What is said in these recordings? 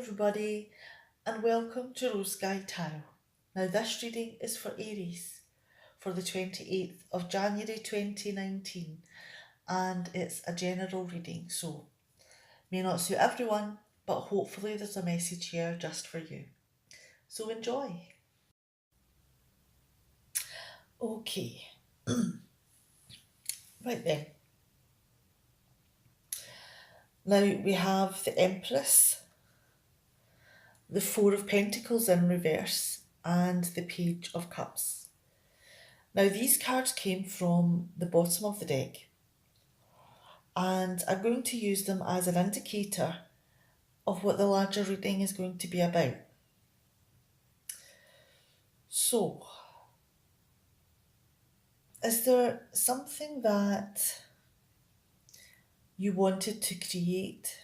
everybody, and welcome to Rose Sky Tarot. Now, this reading is for Aries for the 28th of January 2019, and it's a general reading, so may not suit everyone, but hopefully there's a message here just for you. So enjoy. Okay, right then. Now we have the Empress, the Four of Pentacles in reverse, and the Page of Cups. Now, these cards came from the bottom of the deck, and I'm going to use them as an indicator of what the larger reading is going to be about. So, is there something that you wanted to create?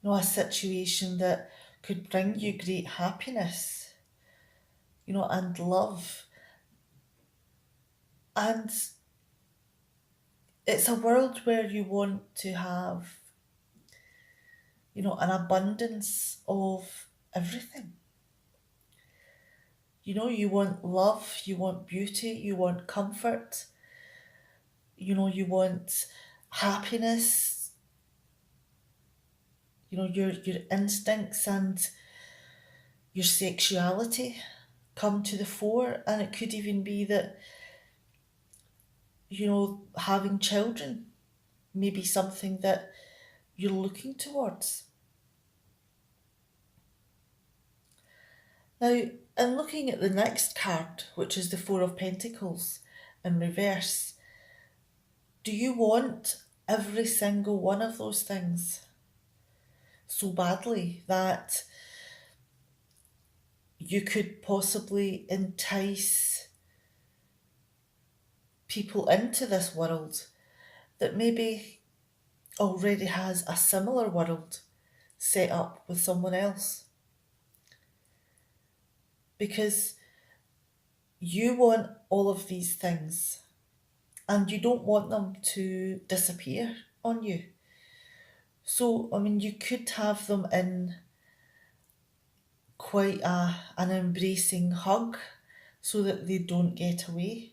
A situation that could bring you great happiness, and love. And it's a world where you want to have, an abundance of everything. You want love, you want beauty, you want comfort, you want happiness, your instincts and your sexuality come to the fore. And it could even be that, having children may be something that you're looking towards. Now, in looking at the next card, which is the Four of Pentacles in reverse, do you want every single one of those things so badly that you could possibly entice people into this world that maybe already has a similar world set up with someone else? Because you want all of these things and you don't want them to disappear on you. So, you could have them in quite an embracing hug so that they don't get away.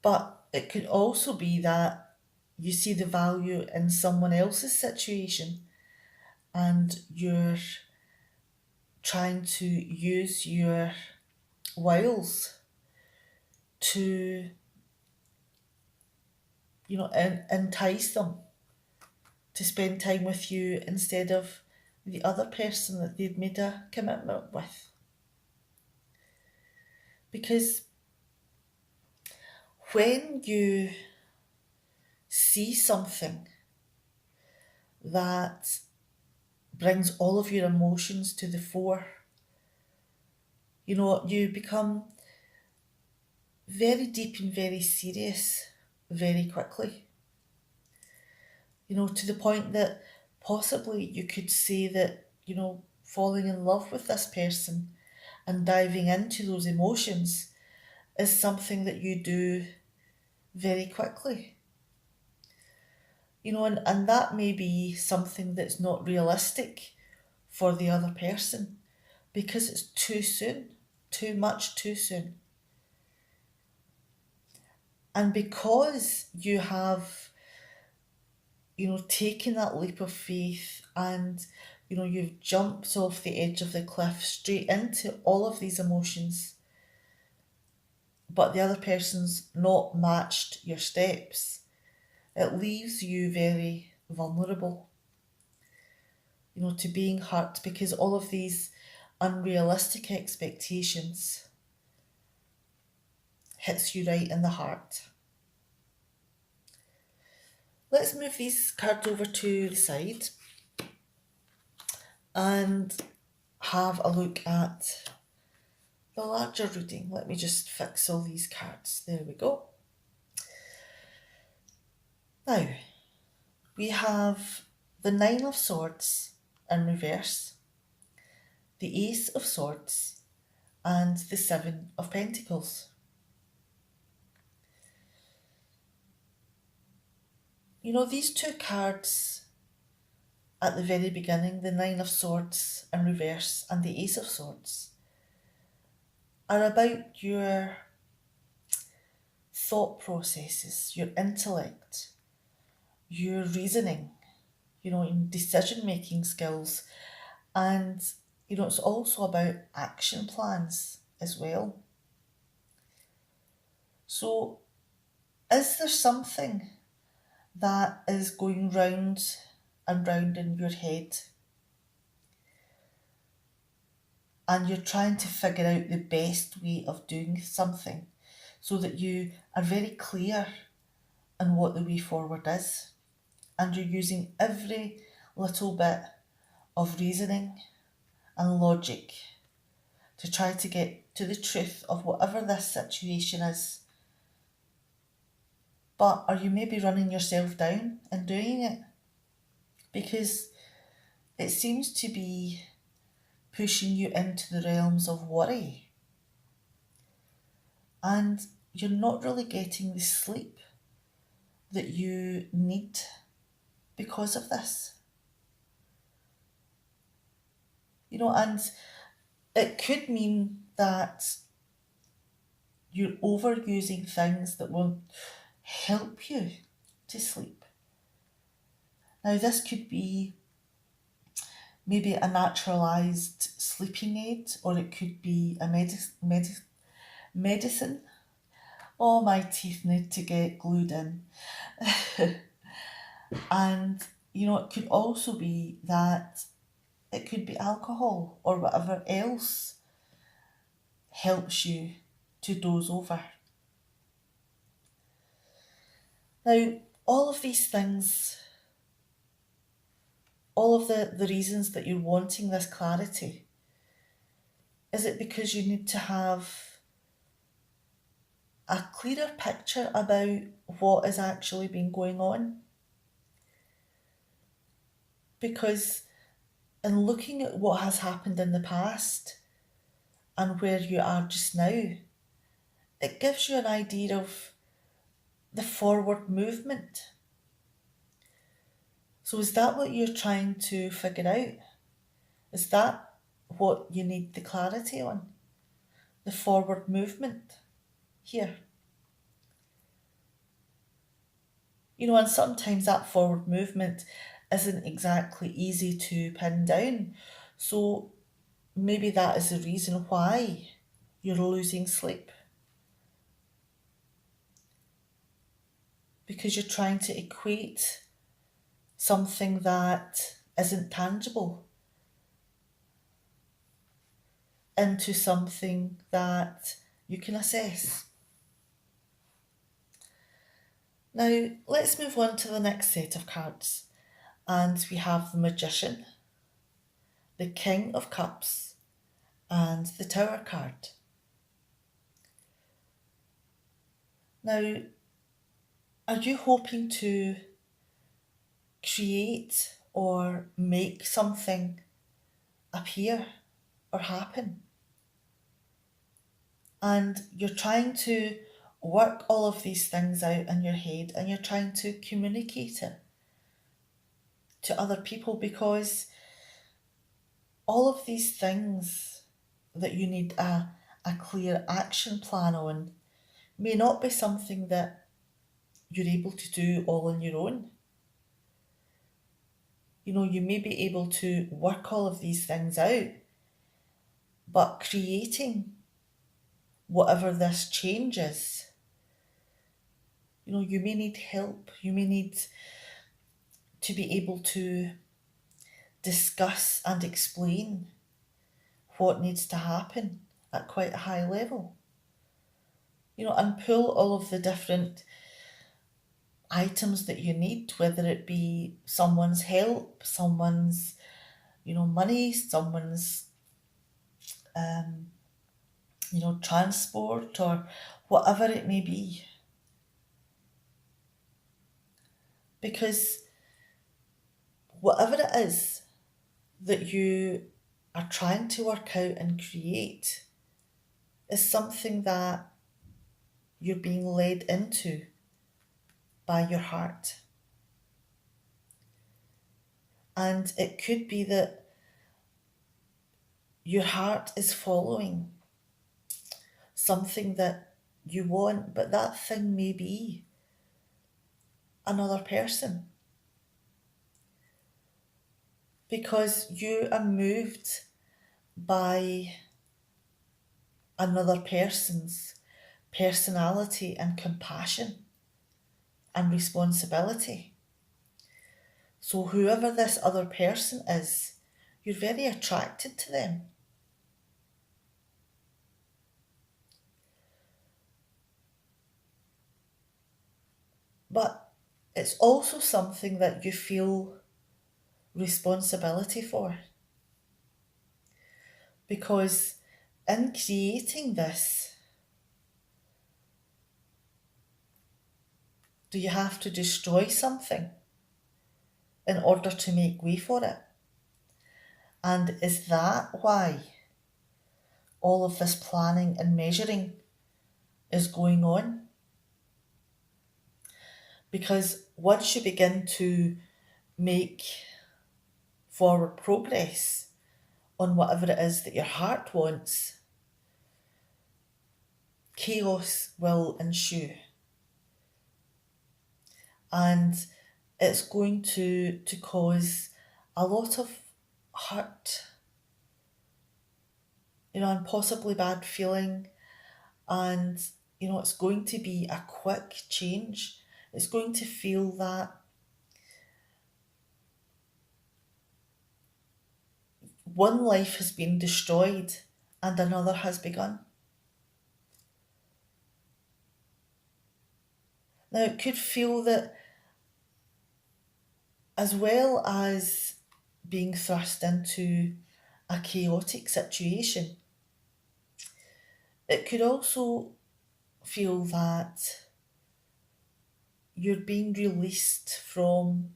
But it could also be that you see the value in someone else's situation and you're trying to use your wiles to, entice them to spend time with you instead of the other person that they'd made a commitment with. Because when you see something that brings all of your emotions to the fore, you become very deep and very serious very quickly. To the point that possibly you could say that, falling in love with this person and diving into those emotions is something that you do very quickly. And that may be something that's not realistic for the other person because it's too soon, too much too soon. And because you have, taken that leap of faith and, you've jumped off the edge of the cliff straight into all of these emotions, but the other person's not matched your steps, it leaves you very vulnerable, to being hurt because all of these unrealistic expectations hits you right in the heart. Let's move these cards over to the side and have a look at the larger reading. Let me just fix all these cards. There we go. Now, we have the Nine of Swords in reverse, the Ace of Swords, and the Seven of Pentacles. These two cards at the very beginning, the Nine of Swords in reverse and the Ace of Swords, are about your thought processes, your intellect, your reasoning, in decision making skills. And, it's also about action plans as well. So, is there something that is going round and round in your head and you're trying to figure out the best way of doing something so that you are very clear on what the way forward is, and you're using every little bit of reasoning and logic to try to get to the truth of whatever this situation is? But are you maybe running yourself down in doing it? Because it seems to be pushing you into the realms of worry, and you're not really getting the sleep that you need because of this. And it could mean that you're overusing things that will help you to sleep. Now, this could be maybe a naturalized sleeping aid, or it could be a medicine. Oh, my teeth need to get glued in. And, it could also be that it could be alcohol or whatever else helps you to doze over. Now, all of these things, all of the reasons that you're wanting this clarity, is it because you need to have a clearer picture about what has actually been going on? Because in looking at what has happened in the past and where you are just now, it gives you an idea of the forward movement. So is that what you're trying to figure out? Is that what you need the clarity on? The forward movement here. And sometimes that forward movement isn't exactly easy to pin down. So maybe that is the reason why you're losing sleep. Because you're trying to equate something that isn't tangible into something that you can assess. Now, let's move on to the next set of cards. And we have the Magician, the King of Cups, and the Tower card. Now, are you hoping to create or make something appear or happen? And you're trying to work all of these things out in your head, and you're trying to communicate it to other people, because all of these things that you need a clear action plan on may not be something that you're able to do all on your own. You may be able to work all of these things out, but creating whatever this change is, you may need help. You may need to be able to discuss and explain what needs to happen at quite a high level, and pull all of the different items that you need, whether it be someone's help, someone's, money, someone's, transport, or whatever it may be. Because whatever it is that you are trying to work out and create is something that you're being led into by your heart. And it could be that your heart is following something that you want, but that thing may be another person because you are moved by another person's personality and compassion and responsibility. So, whoever this other person is, you're very attracted to them. But it's also something that you feel responsibility for. Because in creating this, do you have to destroy something in order to make way for it? And is that why all of this planning and measuring is going on? Because once you begin to make forward progress on whatever it is that your heart wants, chaos will ensue. And it's going to cause a lot of hurt, and possibly bad feeling. And, it's going to be a quick change. It's going to feel that one life has been destroyed and another has begun. Now, it could feel that as well as being thrust into a chaotic situation, it could also feel that you're being released from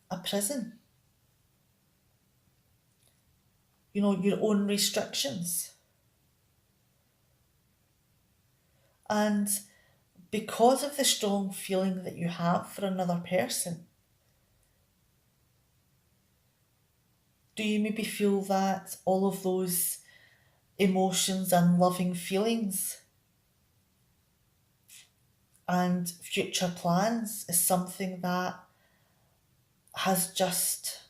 a prison, your own restrictions. And because of the strong feeling that you have for another person, do you maybe feel that all of those emotions and loving feelings and future plans is something that has just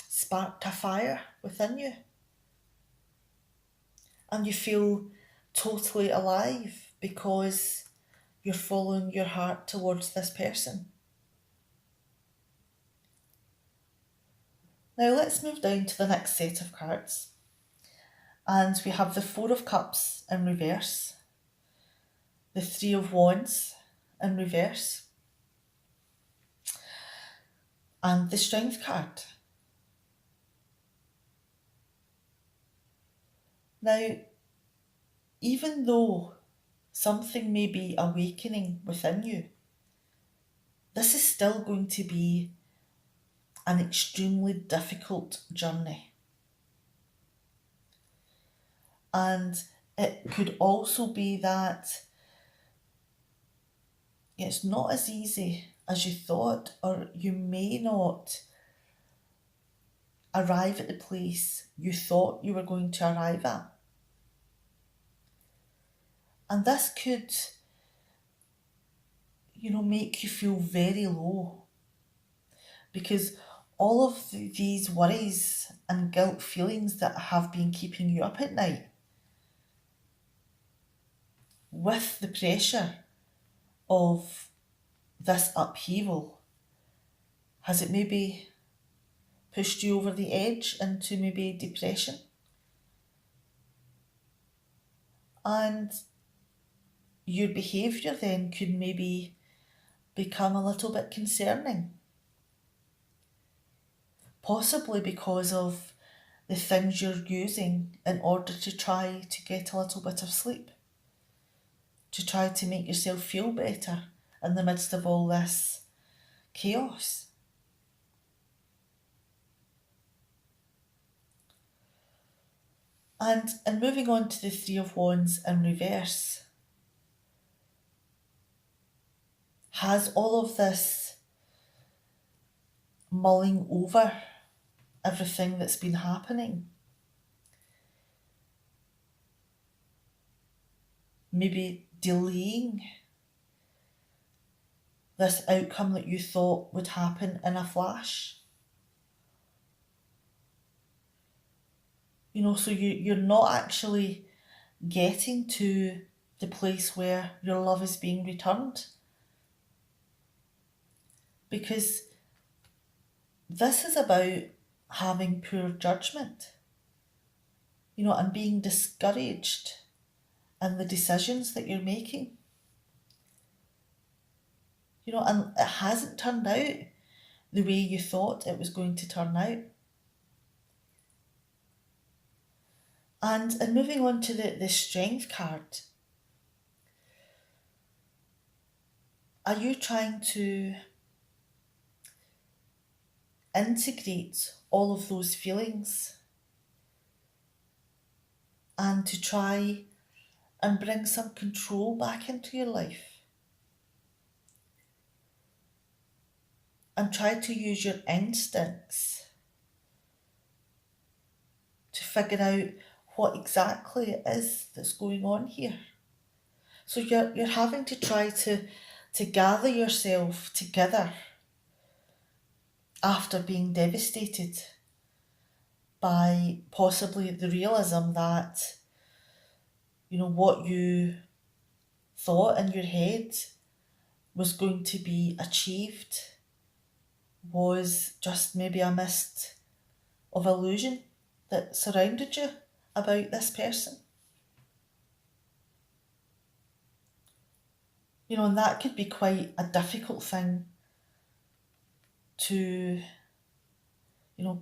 sparked a fire within you? And you feel totally alive because you're following your heart towards this person. Now let's move down to the next set of cards. And we have the Four of Cups in reverse, the Three of Wands in reverse, and the Strength card. Now, even though something may be awakening within you, this is still going to be an extremely difficult journey. And it could also be that it's not as easy as you thought, or you may not arrive at the place you thought you were going to arrive at. And this could, make you feel very low because all of these worries and guilt feelings that have been keeping you up at night, with the pressure of this upheaval, has it maybe pushed you over the edge into maybe depression? And your behaviour then could maybe become a little bit concerning, possibly because of the things you're using in order to try to get a little bit of sleep, to try to make yourself feel better in the midst of all this chaos. And moving on to the Three of Wands in reverse, has all of this mulling over everything that's been happening. Maybe delaying this outcome that you thought would happen in a flash. So you're not actually getting to the place where your love is being returned. Because this is about having poor judgment, and being discouraged in the decisions that you're making. And it hasn't turned out the way you thought it was going to turn out. And moving on to the strength card, are you trying to integrate all of those feelings and to try and bring some control back into your life? And try to use your instincts to figure out what exactly it is that's going on here. So you're having to try to gather yourself together after being devastated by possibly the realism that, what you thought in your head was going to be achieved was just maybe a mist of illusion that surrounded you about this person. And that could be quite a difficult thing to,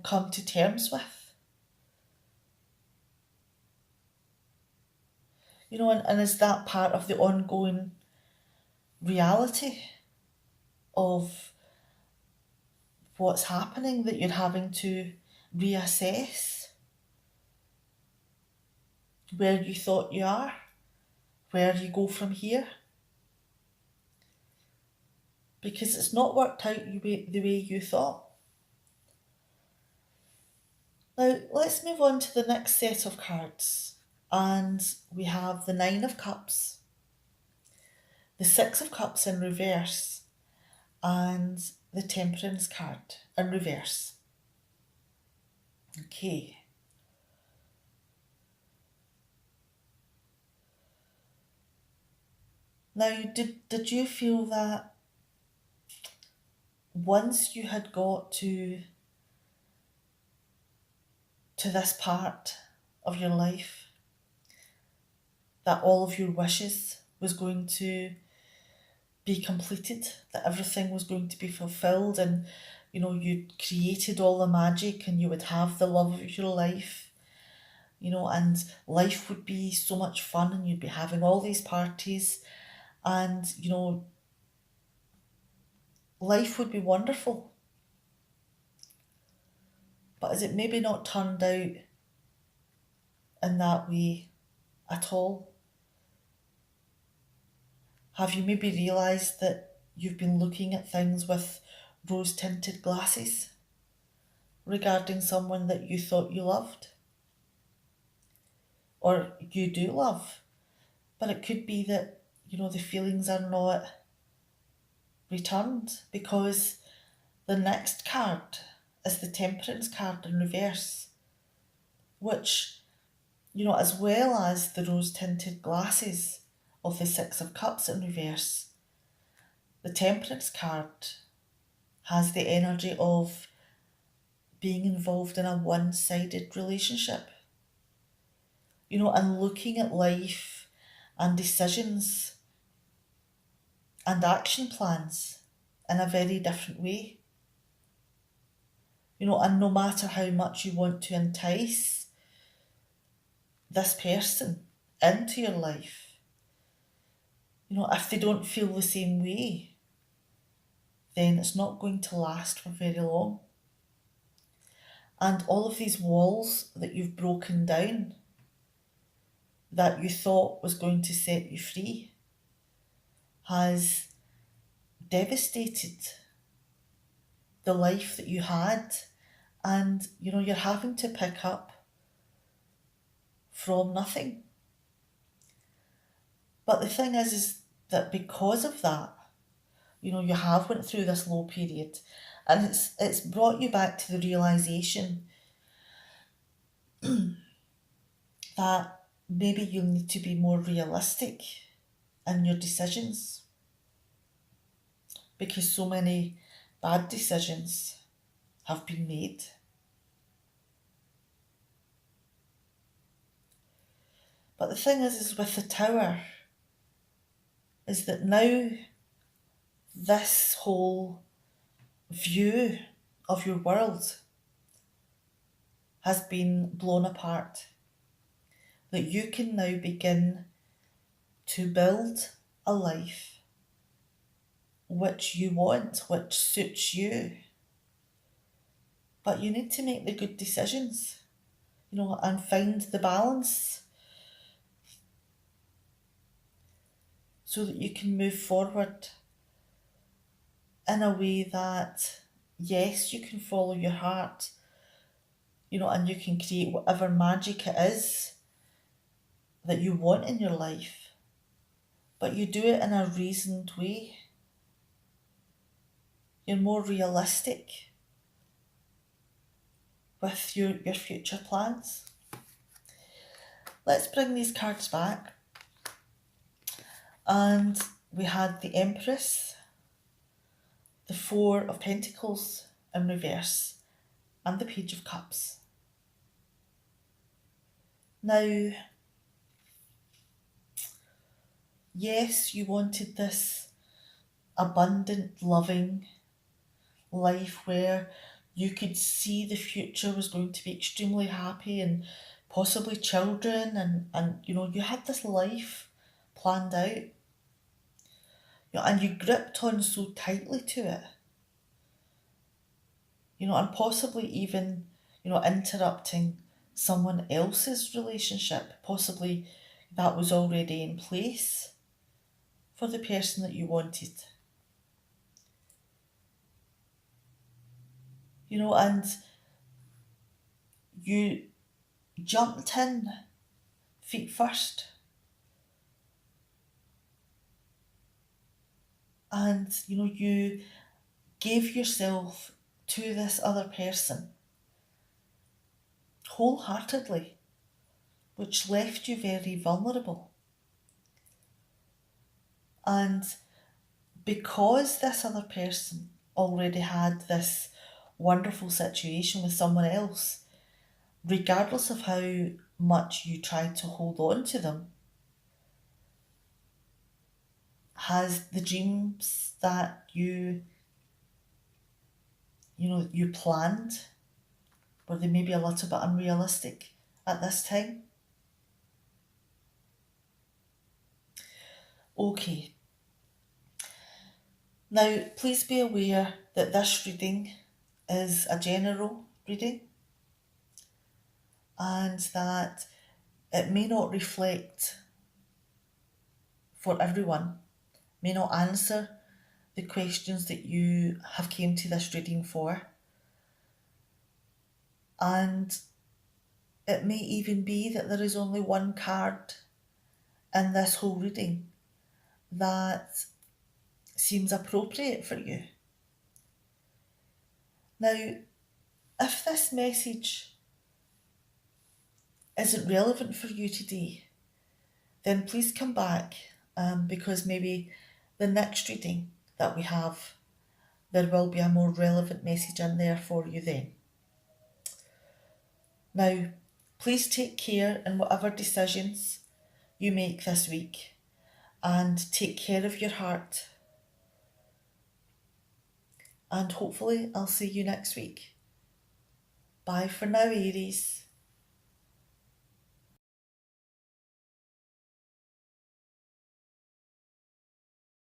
come to terms with. And is that part of the ongoing reality of what's happening that you're having to reassess where you thought you are, where you go from here? Because it's not worked out the way you thought. Now, let's move on to the next set of cards. And we have the Nine of Cups, the Six of Cups in reverse, and the Temperance card in reverse. Okay. Now, did you feel that once you had got to this part of your life, that all of your wishes was going to be completed, that everything was going to be fulfilled, and you'd created all the magic and you would have the love of your life, and life would be so much fun and you'd be having all these parties and life would be wonderful? But has it maybe not turned out in that way at all? Have you maybe realised that you've been looking at things with rose-tinted glasses regarding someone that you thought you loved? Or you do love, but it could be that, the feelings are not returned because the next card is the Temperance card in reverse, which, as well as the rose-tinted glasses of the Six of Cups in reverse, the Temperance card has the energy of being involved in a one-sided relationship, and looking at life and decisions and action plans in a very different way. And no matter how much you want to entice this person into your life, if they don't feel the same way, then it's not going to last for very long. And all of these walls that you've broken down, that you thought was going to set you free, has devastated the life that you had And, you're having to pick up from nothing. But the thing is that because of that, you have went through this low period, and it's brought you back to the realization that maybe you need to be more realistic in your decisions, because so many bad decisions have been made. But the thing is with the Tower, is that now this whole view of your world has been blown apart. That you can now begin to build a life which you want, which suits you. But you need to make the good decisions, and find the balance so that you can move forward in a way that, yes, you can follow your heart, and you can create whatever magic it is that you want in your life, but you do it in a reasoned way. You're more realistic with your future plans. Let's bring these cards back. And we had the Empress, the Four of Pentacles in reverse, and the Page of Cups. Now, yes, you wanted this abundant, loving life where you could see the future was going to be extremely happy, and possibly children, and you had this life planned out, and you gripped on so tightly to it, and possibly even, interrupting someone else's relationship. Possibly that was already in place for the person that you wanted. And you jumped in feet first. And, you gave yourself to this other person wholeheartedly, which left you very vulnerable. And because this other person already had this wonderful situation with someone else, regardless of how much you tried to hold on to them, has the dreams that you planned, were they maybe a little bit unrealistic at this time? Okay. Now, please be aware that this reading is a general reading, and that it may not reflect for everyone, may not answer the questions that you have came to this reading for. And it may even be that there is only one card in this whole reading that seems appropriate for you. Now, if this message isn't relevant for you today, then please come back, because maybe the next reading that we have, there will be a more relevant message in there for you then. Now, please take care in whatever decisions you make this week, and take care of your heart. And hopefully I'll see you next week. Bye for now, Aries.